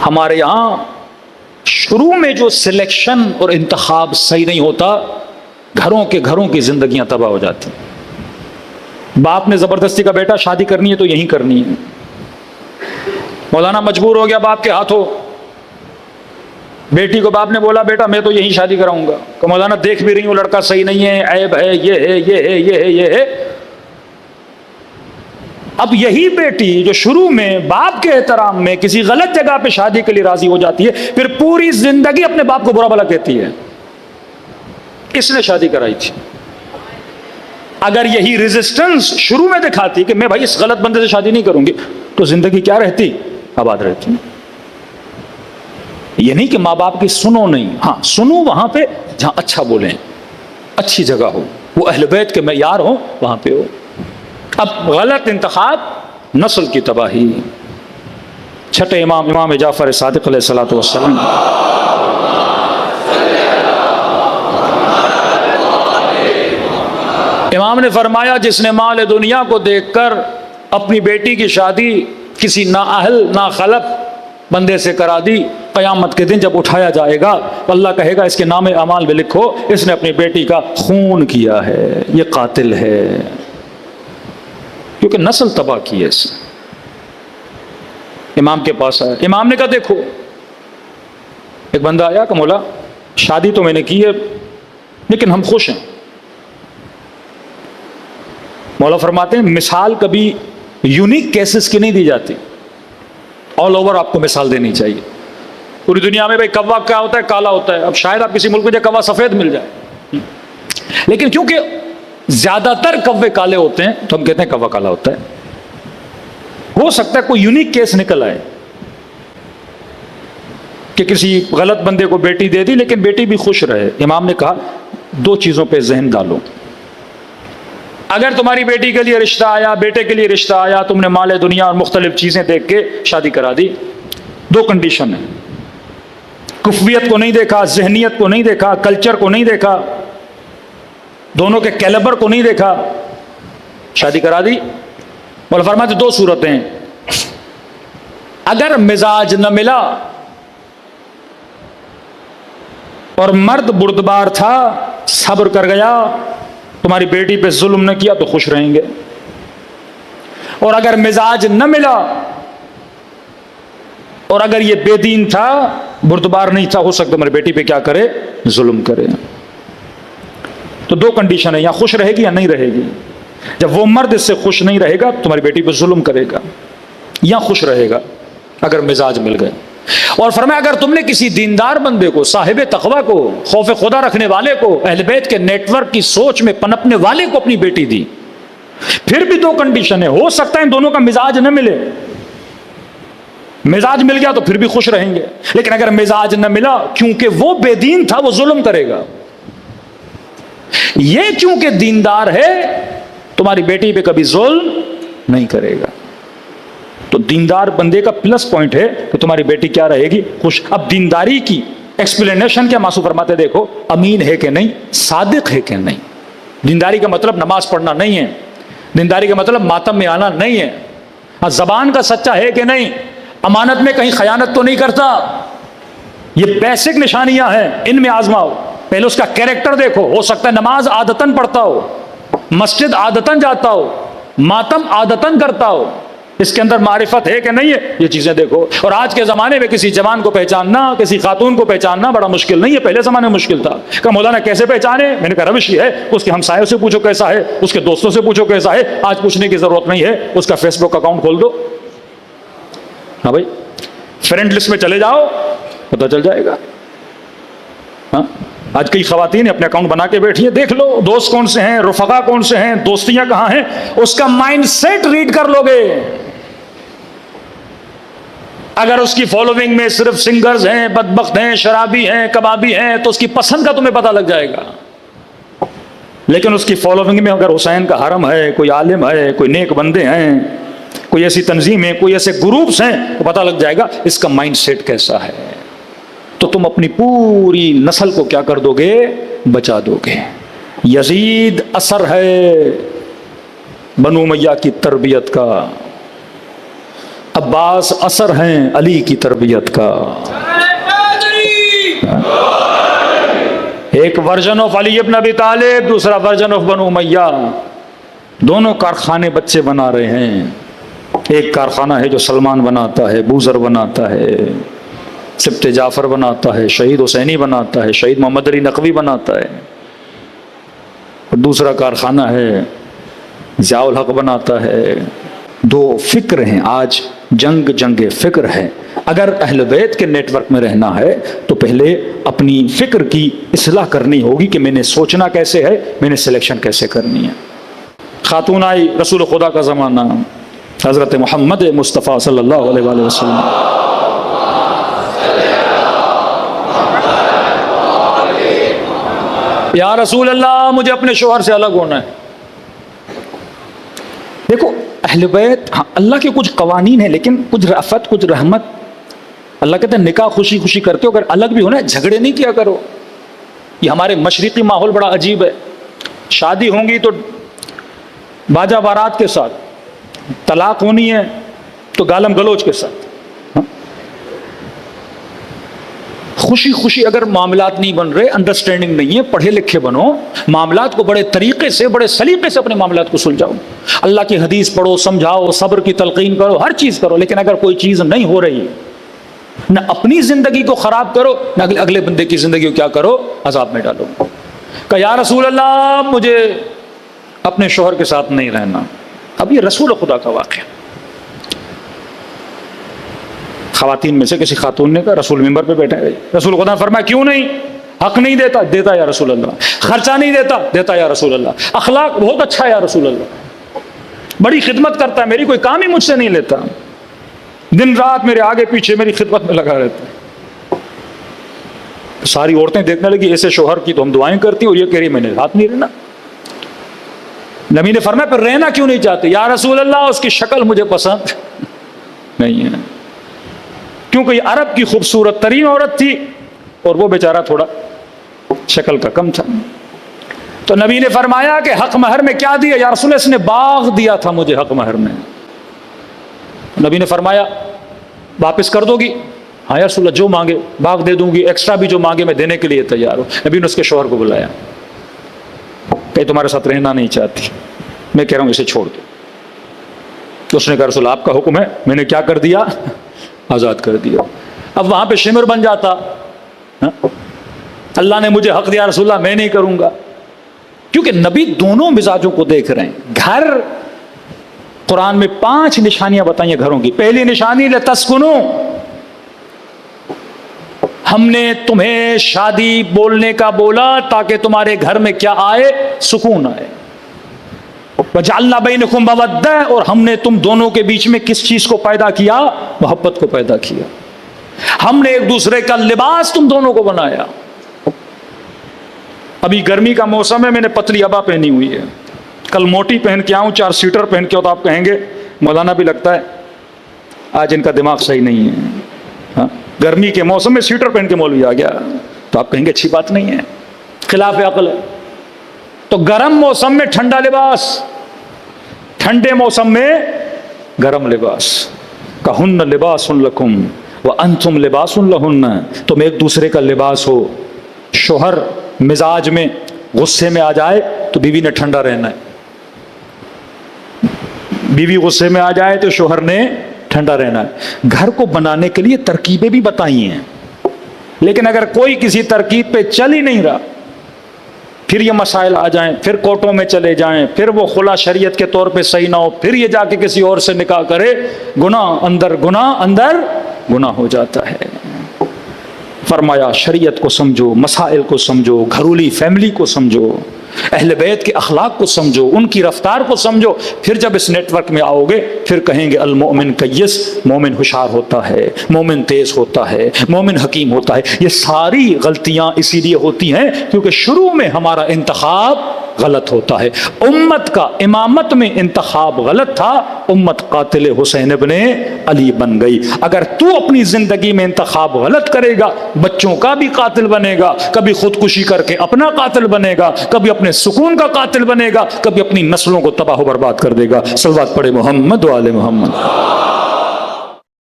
ہمارے یہاں شروع میں جو سلیکشن اور انتخاب صحیح نہیں ہوتا، گھروں کی زندگیاں تباہ ہو جاتی. باپ نے زبردستی کا بیٹا شادی کرنی ہے تو یہیں کرنی ہے. مولانا مجبور ہو گیا باپ کے ہاتھوں، بیٹی کو باپ نے بولا بیٹا میں تو یہیں شادی کراؤں گا. کہ مولانا دیکھ بھی رہی ہوں لڑکا صحیح نہیں ہے، عیب ہے، یہ ہے، یہ ہے، یہ ہے، یہ ہے. اب یہی بیٹی جو شروع میں باپ کے احترام میں کسی غلط جگہ پہ شادی کے لیے راضی ہو جاتی ہے، پھر پوری زندگی اپنے باپ کو برا بھلا کہتی ہے اس نے شادی کرائی تھی. اگر یہی ریزسٹنس شروع میں دکھاتی کہ میں بھائی اس غلط بندے سے شادی نہیں کروں گی، تو زندگی کیا رہتی؟ آباد رہتی. یہ نہیں کہ ماں باپ کی سنو نہیں، ہاں سنو وہاں پہ جہاں اچھا بولیں، اچھی جگہ ہو، وہ اہل بیت کے معیار ہو، وہاں پہ ہو. اب غلط انتخاب نسل کی تباہی. چھٹے امام جعفر صادق علیہ الصلوۃ والسلام، امام نے فرمایا جس نے مال دنیا کو دیکھ کر اپنی بیٹی کی شادی کسی نااہل ناخلق بندے سے کرا دی، قیامت کے دن جب اٹھایا جائے گا اللہ کہے گا اس کے نام اعمال میں لکھو اس نے اپنی بیٹی کا خون کیا ہے، یہ قاتل ہے، کیونکہ نسل تباہ کی ہے اس نے. امام کے پاس آیا، امام نے کہا دیکھو، ایک بندہ آیا کہ مولا شادی تو میں نے کی ہے لیکن ہم خوش ہیں. مولا فرماتے ہیں مثال کبھی یونیک کیسز کی نہیں دی جاتی، آل اوور آپ کو مثال دینی چاہیے. پوری دنیا میں بھائی کوا کیا ہوتا ہے؟ کالا ہوتا ہے. اب شاید آپ کسی ملک میں جائے کوا سفید مل جائے، لیکن کیونکہ زیادہ تر کوے کالے ہوتے ہیں تو ہم کہتے ہیں کوا کالا ہوتا ہے. ہو سکتا ہے کوئی یونیک کیس نکل آئے کہ کسی غلط بندے کو بیٹی دے دی لیکن بیٹی بھی خوش رہے. امام نے کہا دو چیزوں پہ ذہن ڈالو. اگر تمہاری بیٹی کے لیے رشتہ آیا، بیٹے کے لیے رشتہ آیا، تم نے مال دنیا اور مختلف چیزیں دیکھ کے شادی کرا دی، دو کنڈیشن ہیں. کفویت کو نہیں دیکھا، ذہنیت کو نہیں دیکھا، کلچر کو نہیں دیکھا، دونوں کے کیلیبر کو نہیں دیکھا، شادی کرا دی. مولا فرماتے دو صورتیں ہیں. اگر مزاج نہ ملا اور مرد بردبار تھا، صبر کر گیا، تمہاری بیٹی پہ ظلم نہ کیا تو خوش رہیں گے. اور اگر مزاج نہ ملا اور اگر یہ بے دین تھا، بردبار نہیں تھا، ہو سکتا تمہاری بیٹی پہ کیا کرے؟ ظلم کرے. تو دو کنڈیشن ہے، یا خوش رہے گی یا نہیں رہے گی. جب وہ مرد اس سے خوش نہیں رہے گا تمہاری بیٹی پہ ظلم کرے گا، یا خوش رہے گا اگر مزاج مل گئے. اور فرمایا اگر تم نے کسی دیندار بندے کو، صاحب تقوی کو، خوف خدا رکھنے والے کو، اہل بیت کے نیٹ ورک کی سوچ میں پنپنے والے کو اپنی بیٹی دی، پھر بھی دو کنڈیشن ہے. ہو سکتا ہے ان دونوں کا مزاج نہ ملے، مزاج مل گیا تو پھر بھی خوش رہیں گے، لیکن اگر مزاج نہ ملا کیونکہ وہ بے دین تھا وہ ظلم کرے گا. یہ کیونکہ دیندار ہے تمہاری بیٹی پہ کبھی ظلم نہیں کرے گا. تو دیندار بندے کا پلس پوائنٹ ہے کہ تمہاری بیٹی کیا رہے گی؟ خوش. اب دینداری کی ایکسپلینیشن کیا معصوم فرماتے دیکھو، امین ہے کہ نہیں، صادق ہے کہ نہیں. دینداری کا مطلب نماز پڑھنا نہیں ہے، دینداری کا مطلب ماتم میں آنا نہیں ہے. زبان کا سچا ہے کہ نہیں، امانت میں کہیں خیانت تو نہیں کرتا. یہ بیسک نشانیاں ہیں، ان میں آزماؤ. پہلے اس کا کیریکٹر دیکھو. ہو سکتا ہے نماز عادتاً پڑھتا ہو، مسجد عادتاً جاتا ہو، ماتم عادتاً کرتا ہو، اس کے اندر معرفت ہے کہ نہیں ہے، یہ چیزیں دیکھو. اور آج کے زمانے میں کسی جوان کو پہچاننا، کسی خاتون کو پہچاننا بڑا مشکل نہیں ہے، پہلے زمانے میں مشکل تھا. کہ مولانا کیسے پہچانے؟ میں نے کہا روش یہ ہے، اس کے ہمسایوں سے پوچھو کیسا ہے، اس کے دوستوں سے پوچھو کیسا ہے. آج پوچھنے کی ضرورت نہیں ہے، اس کا فیس بک اکاؤنٹ کھول دو، ہاں بھائی فرینڈ لسٹ میں چلے جاؤ، پتہ چل جائے گا. ہاں آج کئی خواتین اپنے اکاؤنٹ بنا کے بیٹھی ہیں، دیکھ لو دوست کون سے ہیں، رفقا کون سے ہیں، دوستیاں کہاں ہیں، اس کا مائنڈ سیٹ ریڈ کر لو گے. اگر اس کی فالوونگ میں صرف سنگرز ہیں، بدبخت ہیں، شرابی ہیں، کبابی ہیں، تو اس کی پسند کا تمہیں پتہ لگ جائے گا. لیکن اس کی فالوونگ میں اگر حسین کا حرم ہے، کوئی عالم ہے، کوئی نیک بندے ہیں، کوئی ایسی تنظیم ہے، کوئی ایسے گروپس ہیں، تو پتہ لگ جائے گا اس کا مائنڈ سیٹ کیسا ہے. تو تم اپنی پوری نسل کو کیا کر دو گے؟ بچا دو گے. یزید اثر ہے بنو امیہ کی تربیت کا. عباس اثر ہیں علی کی تربیت کا. ایک ورژن آف علی ابن ابی طالب، دوسرا ورژن آف بنو امیہ. دونوں کارخانے بچے بنا رہے ہیں. ایک کارخانہ ہے جو سلمان بناتا ہے، بوذر بناتا ہے، سبط جعفر بناتا ہے، شہید حسینی بناتا ہے، شہید محمد علی نقوی بناتا ہے. اور دوسرا کارخانہ ہے ضیاء الحق بناتا ہے. دو فکر ہیں. آج جنگ فکر ہے. اگر اہل بیت کے نیٹ ورک میں رہنا ہے تو پہلے اپنی فکر کی اصلاح کرنی ہوگی کہ میں نے سوچنا کیسے ہے، میں نے سلیکشن کیسے کرنی ہے. خاتون آئی، رسول خدا کا زمانہ، حضرت محمد مصطفیٰ صلی اللہ علیہ وآلہ وسلم. یا رسول اللہ مجھے اپنے شوہر سے الگ ہونا ہے. دیکھو اہل بیت، ہاں اللہ کے کچھ قوانین ہیں لیکن کچھ رأفت، کچھ رحمت. اللہ کہتے ہیں نکاح خوشی خوشی کرتے ہو، اگر الگ بھی ہونا ہے جھگڑے نہیں کیا کرو. یہ ہمارے مشرقی ماحول بڑا عجیب ہے. شادی ہوں گی تو باجا بارات کے ساتھ، طلاق ہونی ہے تو گالم گلوچ کے ساتھ. خوشی خوشی اگر معاملات نہیں بن رہے، انڈرسٹینڈنگ نہیں ہے، پڑھے لکھے بنو، معاملات کو بڑے طریقے سے، بڑے سلیقے سے اپنے معاملات کو سلجھاؤ. اللہ کی حدیث پڑھو، سمجھاؤ، صبر کی تلقین کرو، ہر چیز کرو. لیکن اگر کوئی چیز نہیں ہو رہی، نہ اپنی زندگی کو خراب کرو، نہ اگلے بندے کی زندگی کو کیا کرو، عذاب میں ڈالو. کہ یا رسول اللہ مجھے اپنے شوہر کے ساتھ نہیں رہنا. اب یہ رسول خدا کا واقعہ. خواتین میں سے کسی خاتون نے کہا، رسول ممبر پہ بیٹھے گئے، رسول خدا نے فرمایا کیوں نہیں؟ حق نہیں دیتا؟ دیتا یا رسول اللہ. خرچہ نہیں دیتا؟ دیتا یا رسول اللہ. اخلاق بہت اچھا ہے یا رسول اللہ، بڑی خدمت کرتا ہے، میری کوئی کام ہی مجھ سے نہیں لیتا، دن رات میرے آگے پیچھے میری خدمت میں لگا رہتا ہے. ساری عورتیں دیکھنے لگی ایسے شوہر کی تو ہم دعائیں کرتی ہیں، اور یہ کہہ رہی میں نے ہاتھ نہیں رہنا. نبی نے فرمایا پھر رہنا کیوں نہیں چاہتے؟ یا رسول اللہ اس کی شکل مجھے پسند نہیں ہے، کیونکہ یہ عرب کی خوبصورت ترین عورت تھی اور وہ بیچارہ تھوڑا شکل کا کم تھا. تو نبی نے فرمایا کہ حق مہر میں کیا دیا؟ یا رسول اللہ اس نے باغ دیا تھا مجھے حق مہر میں. نبی نے فرمایا واپس کر دو گی؟ ہاں یا رسول اللہ جو مانگے باغ دے دوں گی، ایکسٹرا بھی جو مانگے میں دینے کے لیے تیار ہوں. نبی نے اس کے شوہر کو بلایا کہ تمہارے ساتھ رہنا نہیں چاہتی، میں کہہ رہا ہوں اسے چھوڑ دو. تو اس نے کہا رسول آپ کا حکم ہے. میں نے کیا کر دیا؟ آزاد کر دیا. اب وہاں پہ شمر بن جاتا، اللہ نے مجھے حق دیا رسول اللہ میں نہیں کروں گا، کیونکہ نبی دونوں مزاجوں کو دیکھ رہے ہیں. گھر، قرآن میں 5 نشانیاں بتائیں گھروں کی. پہلی نشانی لتسکنو، ہم نے تمہیں شادی بولنے کا بولا تاکہ تمہارے گھر میں کیا آئے؟ سکون آئے. وجعلنا بینکم مودہ، اور ہم نے تم دونوں کے بیچ میں کس چیز کو پیدا کیا؟ محبت کو پیدا کیا. ہم نے ایک دوسرے کا لباس تم دونوں کو بنایا. ابھی گرمی کا موسم ہے، میں نے پتلی ابا پہنی ہوئی ہے، کل موٹی پہن کے آؤں 4 سیٹر پہن کے، تو آپ کہیں گے مولانا بھی لگتا ہے آج ان کا دماغ صحیح نہیں ہے. ہاں گرمی کے موسم میں سیٹر پہن کے مولوی آ گیا، تو آپ کہیں گے اچھی بات نہیں ہے، خلاف عقل ہے. تو گرم موسم میں ٹھنڈا لباس، ٹھنڈے موسم میں گرم لباس. کہن لباس لکم وانتم لباس لہن، تم ایک دوسرے کا لباس ہو. شوہر مزاج میں غصے میں آ جائے تو بیوی نے ٹھنڈا رہنا ہے، بیوی غصے میں آ جائے تو شوہر نے ٹھنڈا رہنا ہے. گھر کو بنانے کے لیے ترکیبیں بھی بتائی ہیں، لیکن اگر کوئی کسی ترکیب پہ چل ہی نہیں رہا، پھر یہ مسائل آ جائیں، پھر کورٹوں میں چلے جائیں، پھر وہ خلا شریعت کے طور پہ صحیح نہ ہو، پھر یہ جا کے کسی اور سے نکاح کرے، گناہ اندر گناہ ہو جاتا ہے. فرمایا شریعت کو سمجھو، مسائل کو سمجھو، گھرولی فیملی کو سمجھو، اہل بیت کے اخلاق کو سمجھو، ان کی رفتار کو سمجھو. پھر جب اس نیٹ ورک میں آؤ گے پھر کہیں گے المؤمن کیس، مومن ہوشیار ہوتا ہے، مومن تیز ہوتا ہے، مومن حکیم ہوتا ہے. یہ ساری غلطیاں اسی لیے ہوتی ہیں کیونکہ شروع میں ہمارا انتخاب غلط ہوتا ہے. امت کا امامت میں انتخاب غلط تھا، امت قاتل حسین ابن علی بن گئی. اگر تو اپنی زندگی میں انتخاب غلط کرے گا، بچوں کا بھی قاتل بنے گا، کبھی خودکشی کر کے اپنا قاتل بنے گا، کبھی اپنے سکون کا قاتل بنے گا، کبھی اپنی نسلوں کو تباہ و برباد کر دے گا. صلوات پڑھے محمد و آل محمد.